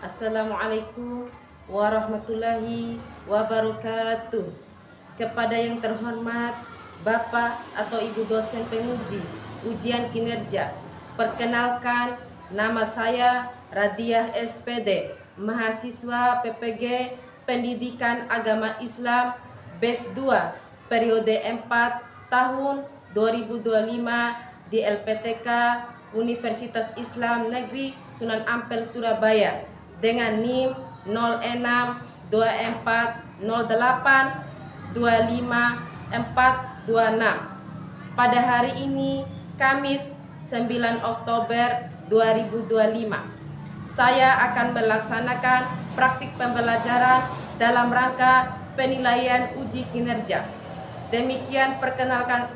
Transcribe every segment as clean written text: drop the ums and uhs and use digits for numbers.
Assalamualaikum warahmatullahi wabarakatuh. Kepada yang terhormat Bapak atau Ibu dosen penguji ujian kinerja, perkenalkan nama saya Radiah SPD, mahasiswa PPG Pendidikan Agama Islam batch 2 periode 4 tahun 2025 di LPTK Universitas Islam Negeri Sunan Ampel Surabaya dengan NIM 0624082526. Pada hari ini Kamis 9 Oktober 2025 saya akan melaksanakan praktik pembelajaran dalam rangka penilaian uji kinerja. Demikian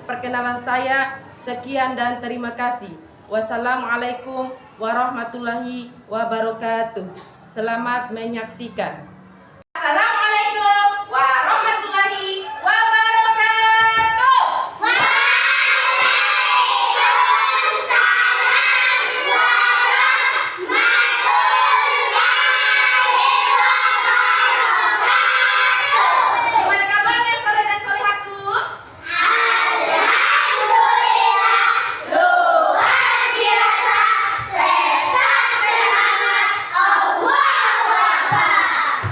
perkenalan saya. Sekian dan terima kasih. Wassalamualaikum warahmatullahi wabarakatuh. Selamat menyaksikan. Assalamualaikum warahmatullahi wabarakatuh. Gimana kabarnya soleh dan solehaku?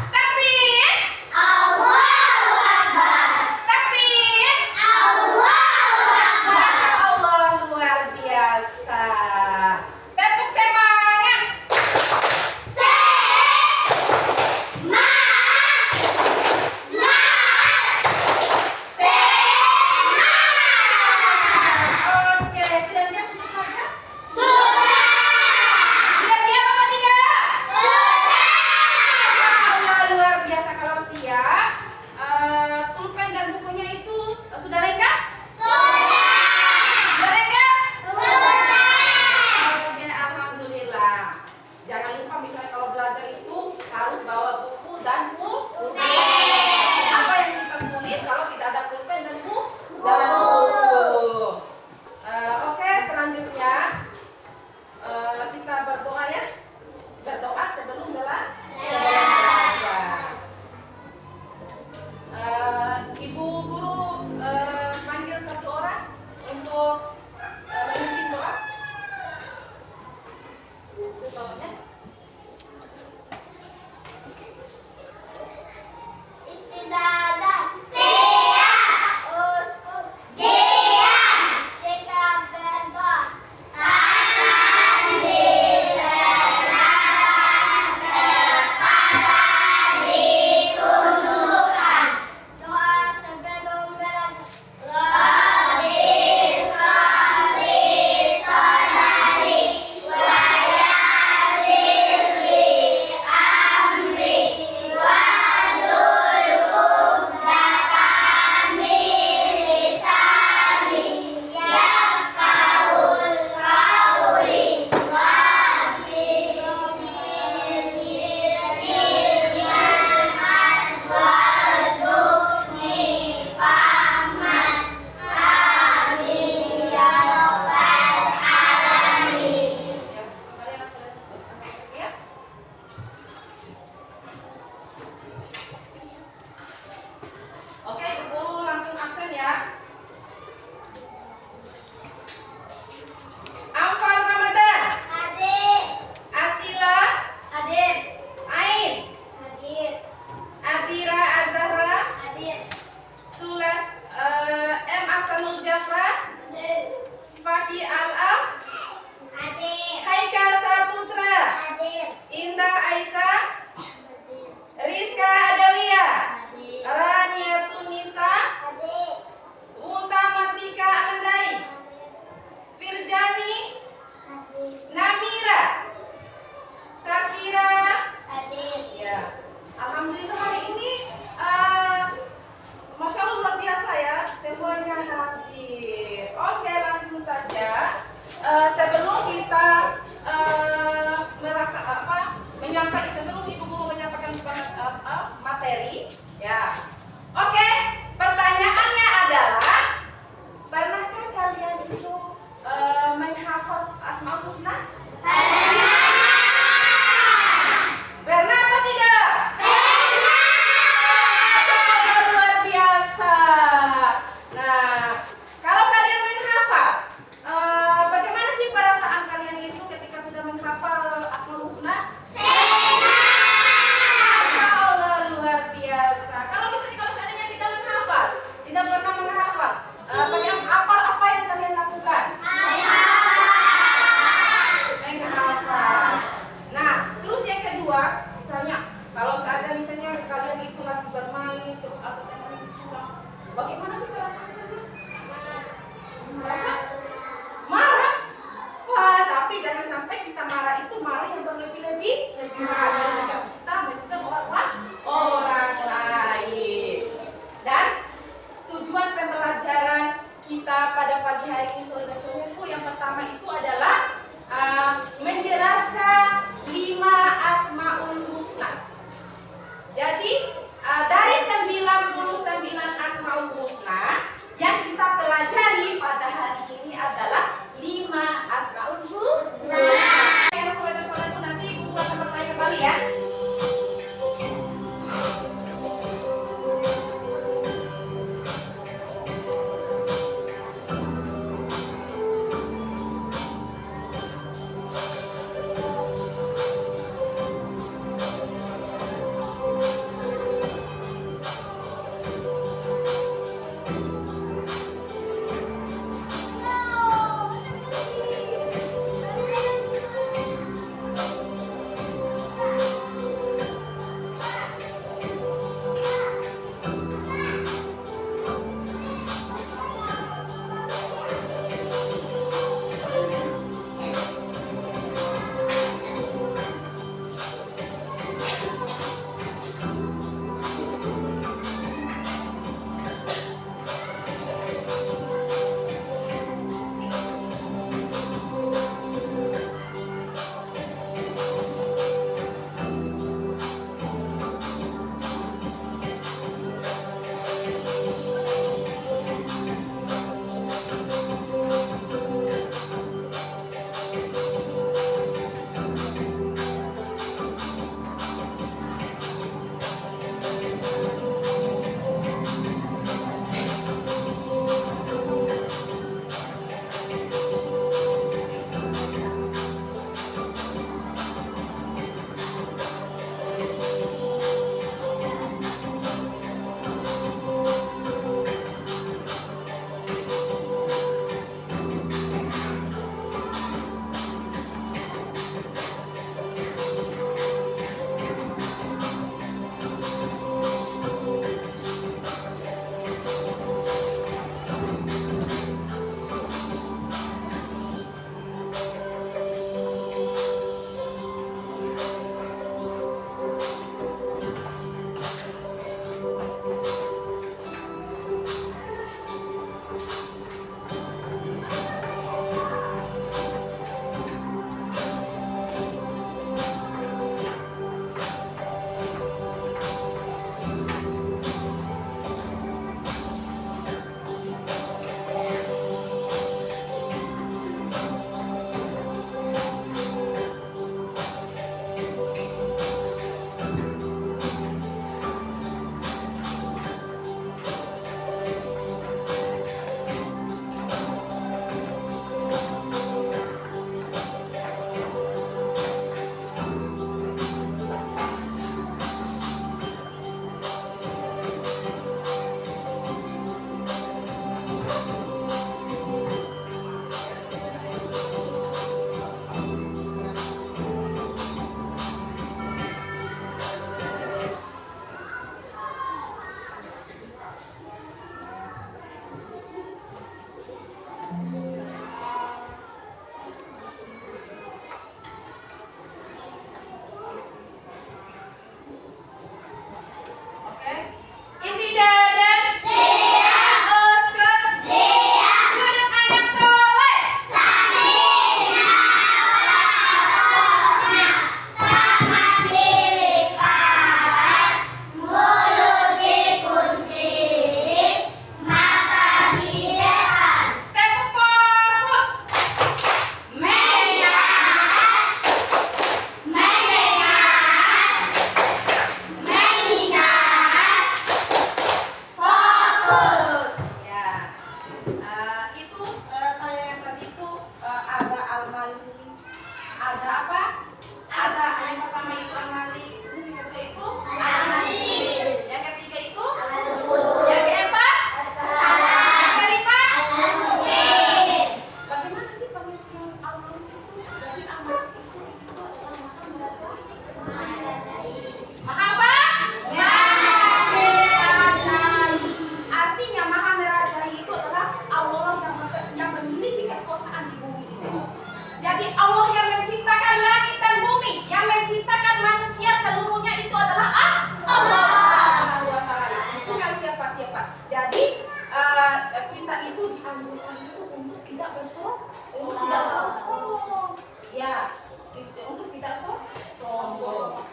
Takbir. sombong. Ya, untuk tidak sombong.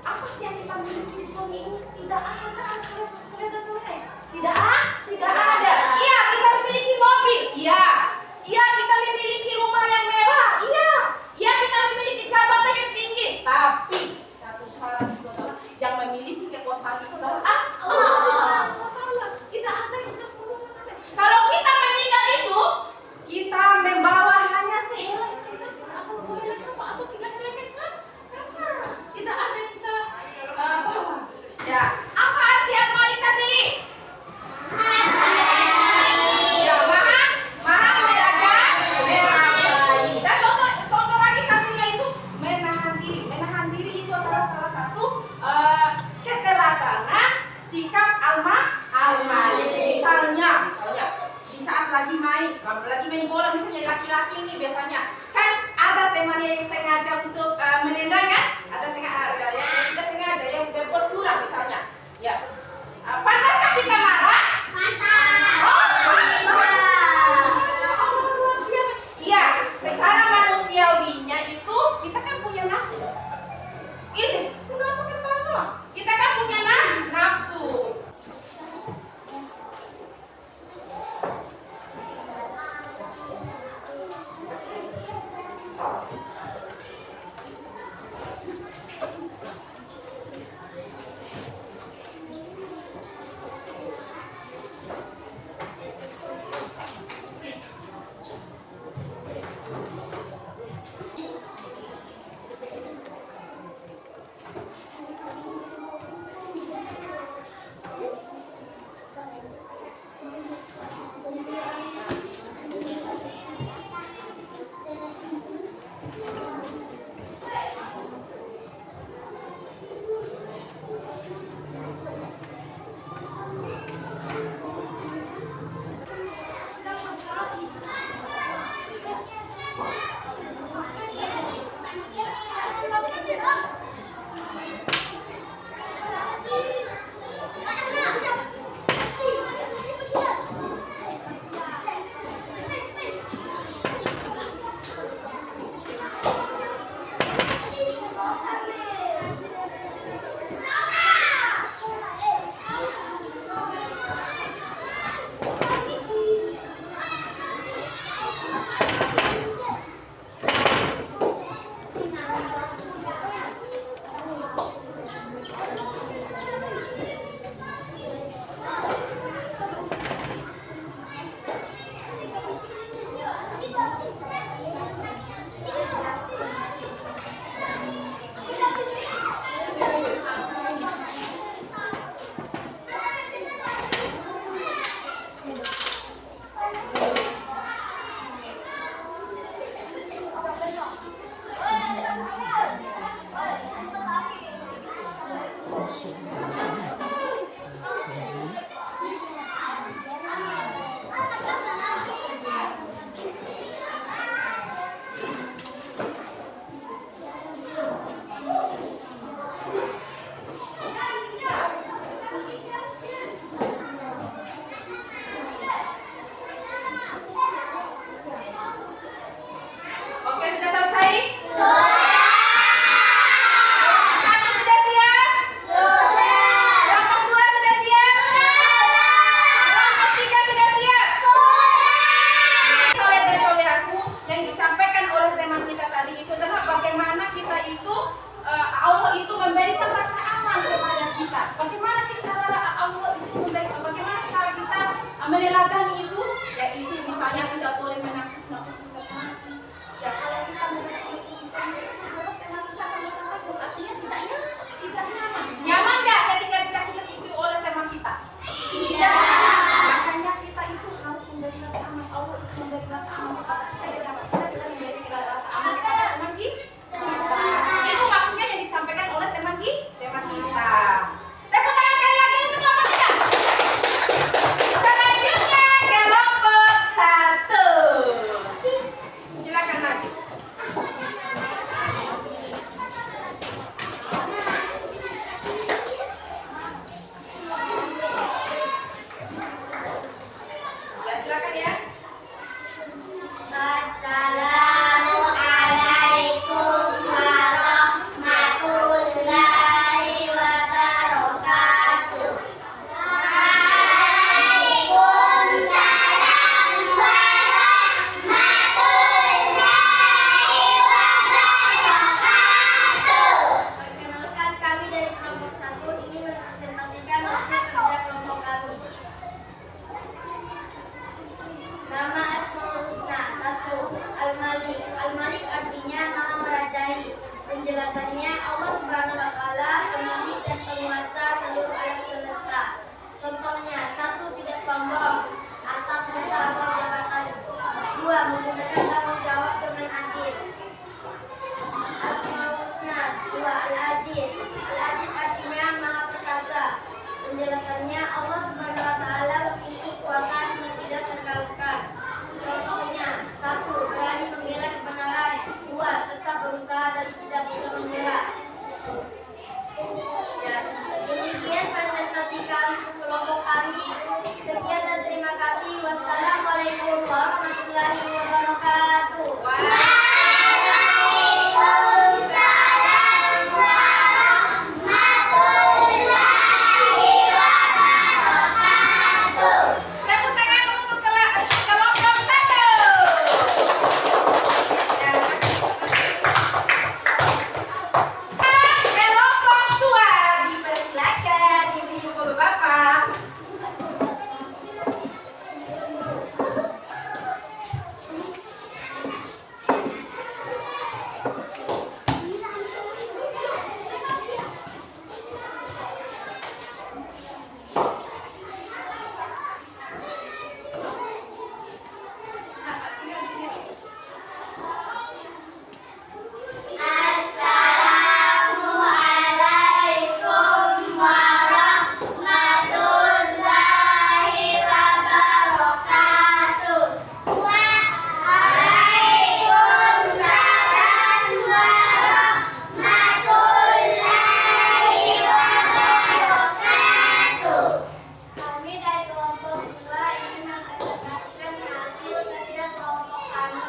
Apa sih yang kita miliki di dunia ini? Tidak ada, saudara-saudara. Tidak ada. Iya, kita memiliki mobil. Iya. Iya, kita memiliki rumah yang mewah. Iya. Iya, kita memiliki jabatan yang tinggi. Tapi satu syarat itu adalah yang memiliki kekuasaan itu adalah Allah Subhanahu wa Ta'ala. Tidak ada yang kita sombong. Kalau kita meninggal itu, kita membawa hanya sehelai kafan atau 2 helai kafan atau 3 helai kafan. Tidak ada yang kita bawa. Ya, apa arti al-malik tadi? Ya, maha merajai. Dan contoh lagi satunya itu menahan diri. Menahan diri itu adalah salah satu keteladanan sikap al-malik. Misalnya di saat lagi main bola, misalnya laki-laki ini biasanya kan ada temannya yang sengaja untuk menendang kan, ada sengaja yang tidak sengaja yang berbuat curang misalnya. Ya, pantaskah kita marah? Pantas. Oh, pantas. Masya Allah, luar biasa. Iya, secara manusiawinya itu kita kan punya nafsu. Ini kenapa ketawa? Kita kan punya nafsu. meneladani itu, yaitu misalnya tidak boleh menakut-nakutkan mati. Ya kalau kita menakut-nakutkan itu jelas teman kita akan merasa takut, artinya tidak nyaman. Nyaman nggak ketika ditakuti oleh teman kita? Tidak. Makanya kita itu harus memberi rasa aman. Allah itu memberi rasa aman kepada kita. Kita memberi rasa aman kepada teman kita. Itu maksudnya yang disampaikan oleh teman kita. Tepuk tangan sekali lagi untuk kelompok kita. Selanjutnya kelompok 1. Silakan maju. Ya silakan Penjelasannya, Allah Subhanahu wa Ta'ala pemilik dan penguasa seluruh alam semesta. Contohnya, 1. Tidak sombong atas harta atau jabatan. 2. Menggunakan tanggung jawab dengan adil. Asmaul Husna. 2. Al-Aziz. Al-Aziz artinya Maha Perkasa. Penjelasannya, Allah Subhanahu wa Ta'ala memiliki kekuatan yang tidak terkalahkan. Contohnya, 1. Berani membela kebenaran. 2. Tetap berusaha dan tidak bisa menyerah. Demikian presentasi kelompok kami. Sekian dan terima kasih. Wassalamualaikum warahmatullahi wabarakatuh. Tepuk tangan untuk kelompok 1. Kelompok 2 dipersilakan ibu-ibu bapak. Assalamualaikum warahmatullahi wabarakatuh. Waalaikumsalam warahmatullahi wabarakatuh. Kami dari kelompok 2 ingin menpresentasikan hasil kerja kelompok kami.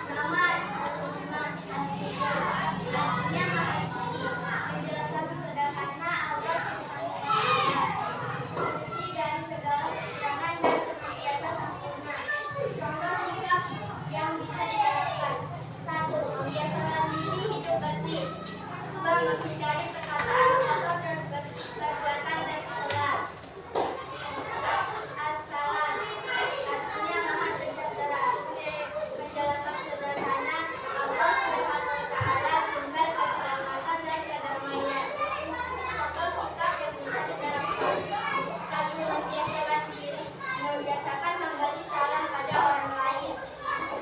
Nama Al-Husna Al-Hijab, artinya Maha Suci. Penjelasan sederhana, Allah Subhanahu wa Ta'ala suci dari segala kekurangan dan senantiasa sempurna. Contoh sikap yang bisa diterapkan: 1. Membiasakan diri hidup bersih. 2. Menghindari perkataan kotor dan perbuatan tercela. As-Salam artinya Maha Sejahtera. Penjelasan sederhana, Allah Subhanahu wa Ta'ala sumber keselamatan dan kedamaian. Contoh sikap yang bisa diterapkan: 1. Membiasakan memberi salam pada orang lain.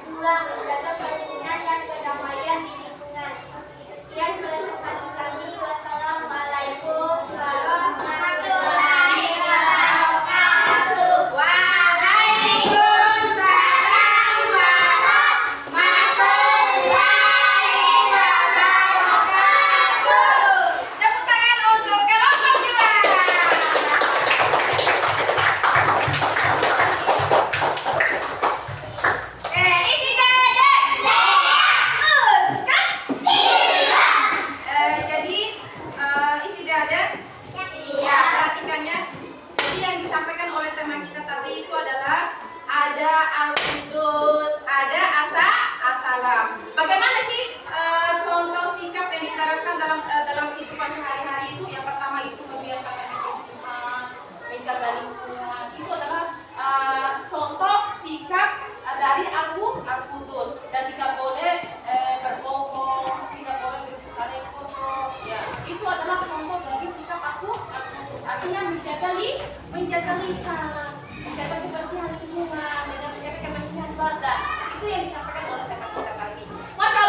2. Menjaga kerukunan dan kedamaian di lingkungan. Sekian presentasi kami. Wassalamualaikum warahmatullahi wabarakatuh. Waalaikumsalam warahmatullahi wabarakatuh. Tepuk tangan untuk kelompok 2. Isi dada. Uskan. Jadi isi dada. Ya, perhatikan ya. Jadi yang disampaikan oleh teman kita tadi itu adalah ada Al-Qudus, ada As-Salam. Bagaimana sih contoh sikap yang diterapkan dalam kehidupan sehari-hari itu? Yang pertama itu membiasakan kebersihan, menjaga lingkungan. Itu adalah contoh sikap dari Al-Qudus, dan tidak boleh berbohong, tidak boleh berbicara yang kotor. Ya, itu adalah contoh dari sikap Al-Qudus. Artinya menjaga lisan, menjaga kebersihan lingkungan, dan menjaga kebersihan badan. Itu yang disampaikan oleh teman kita tadi. Masya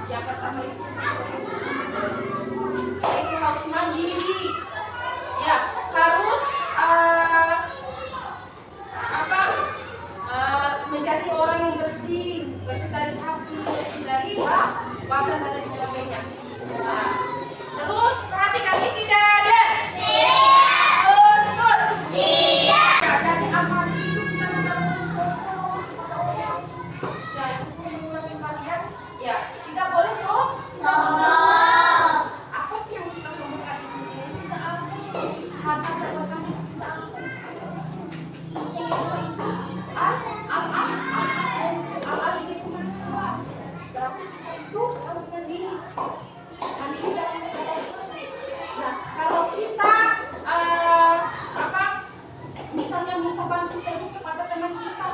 Yang pertama itu harus mandiri. Ya, harus menjadi orang yang bersih dari hati, bersih dari badan dan sebagainya. Nah, terus perhatikan istiadat. Terus jadi amal itu kita menjadi sombong kepada orang. Ya, itu mengulangi kalian. Ya, kita boleh sombong. Apa sih yang kita sombongkan itu? Tidak ada. Harta jabatan itu tidak ada. Sombong itu berarti kita itu harus mandiri dalam segala hal. Nah, kalau kita misalnya minta bantu terus kepada teman kita,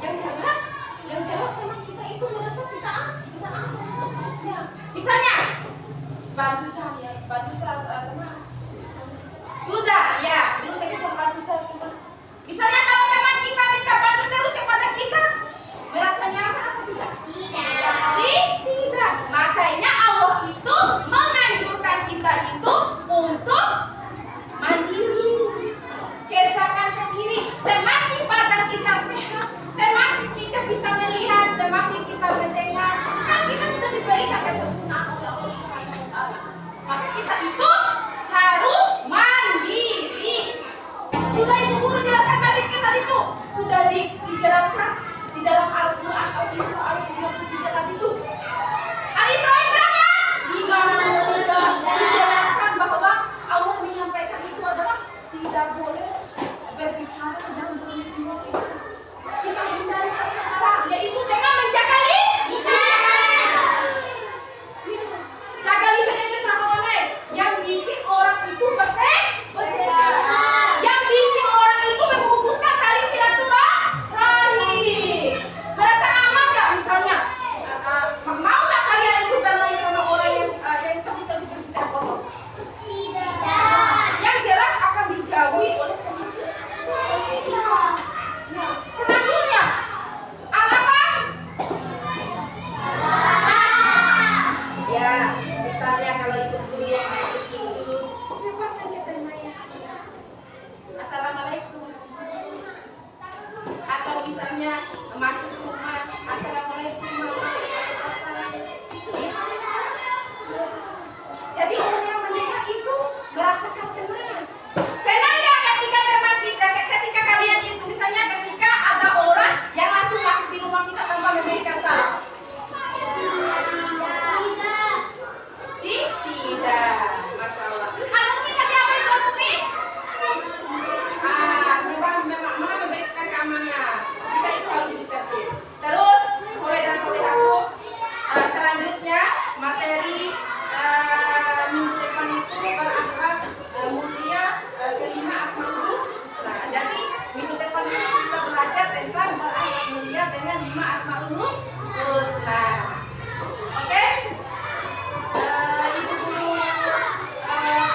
yang jelas teman kita itu merasa kita ya. Misalnya bantu cari teman. Sudah ya, terus kita bantu cari teman. Misalnya kalau teman kita minta bantu terus kepada kita, merasa nyaman atau tidak? Tidak. Makanya Allah itu menganjurkan kita itu untuk mandiri, kerjakan sendiri. Semasih badan kita sehat, semasih kita bisa melihat, semasih kita mendengar, kan kita sudah diberikan kesempurnaan oleh Allah Subhanahu wa Ta'ala. Maka kita itu harus mandiri. Sudah Ibu Guru jelaskan tadi itu sudah dijelaskan di dalam Al-Quran Al-Isra ayat 23 tadi itu. Al-Isra berapa? 53. Dijelaskan bahwa Allah menyampaikan itu adalah tidak boleh berbicara dan berlindung. Kita hindari perkara, yaitu dengan menjaga lisan. Jaga lisan yang kenapa oleh yang bikin orang itu yang bikin orang itu memutuskan tali silaturahmi. Merasa aman nggak misalnya? Mau nggak kalian itu bermain sama orang yang terus berbicara kotor? Tidak. Yang jelas akan dijauhi oleh pemikiran. Selanjutnya, apa? Ya, misalnya kalau ibu guru yang itu, kenapa tanya temanya? Assalamualaikum. Atau misalnya masuk rumah, Assalamualaikum. Jadi orang yang menikah itu merasakan senang. Senang nggak ketika teman kita, ketika kalian itu misalnya ketika ada orang yang langsung masuk di rumah kita tanpa memberikan salam? Tidak. Masya Allah. Terus Anumi tadi apa itu Anumi? Memang memberikan keamanan. Kita itu harus ditertib. Terus soleh dan solehatu. Selanjutnya materi minggu depan itu berakhlak mulia kelima Asmaul Husna. Jadi minggu depan itu kita belajar tentang berakhlak mulia dengan 5 Asmaul Husna. Oke? Ibu guru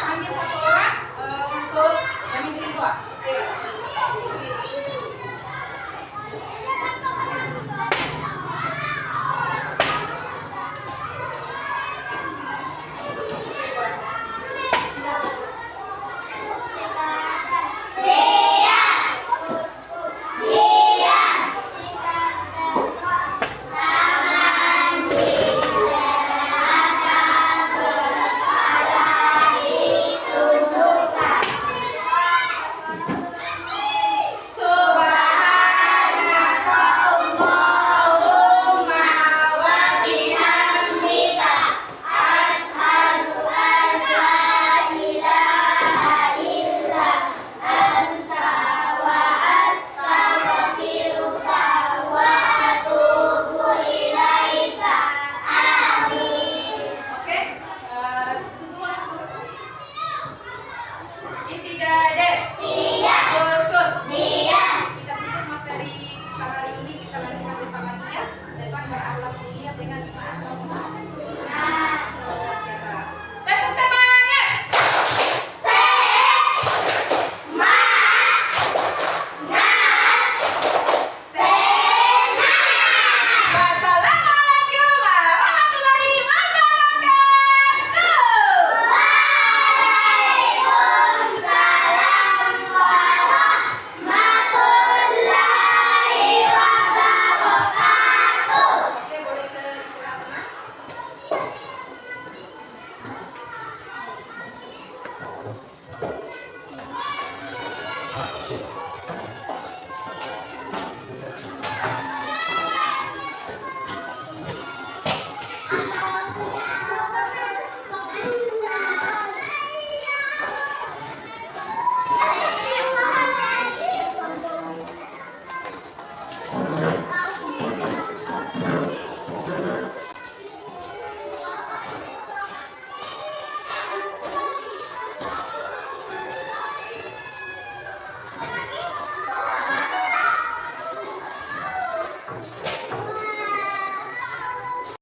panggil satu orang untuk memimpin doa. Ayo. Dengan 5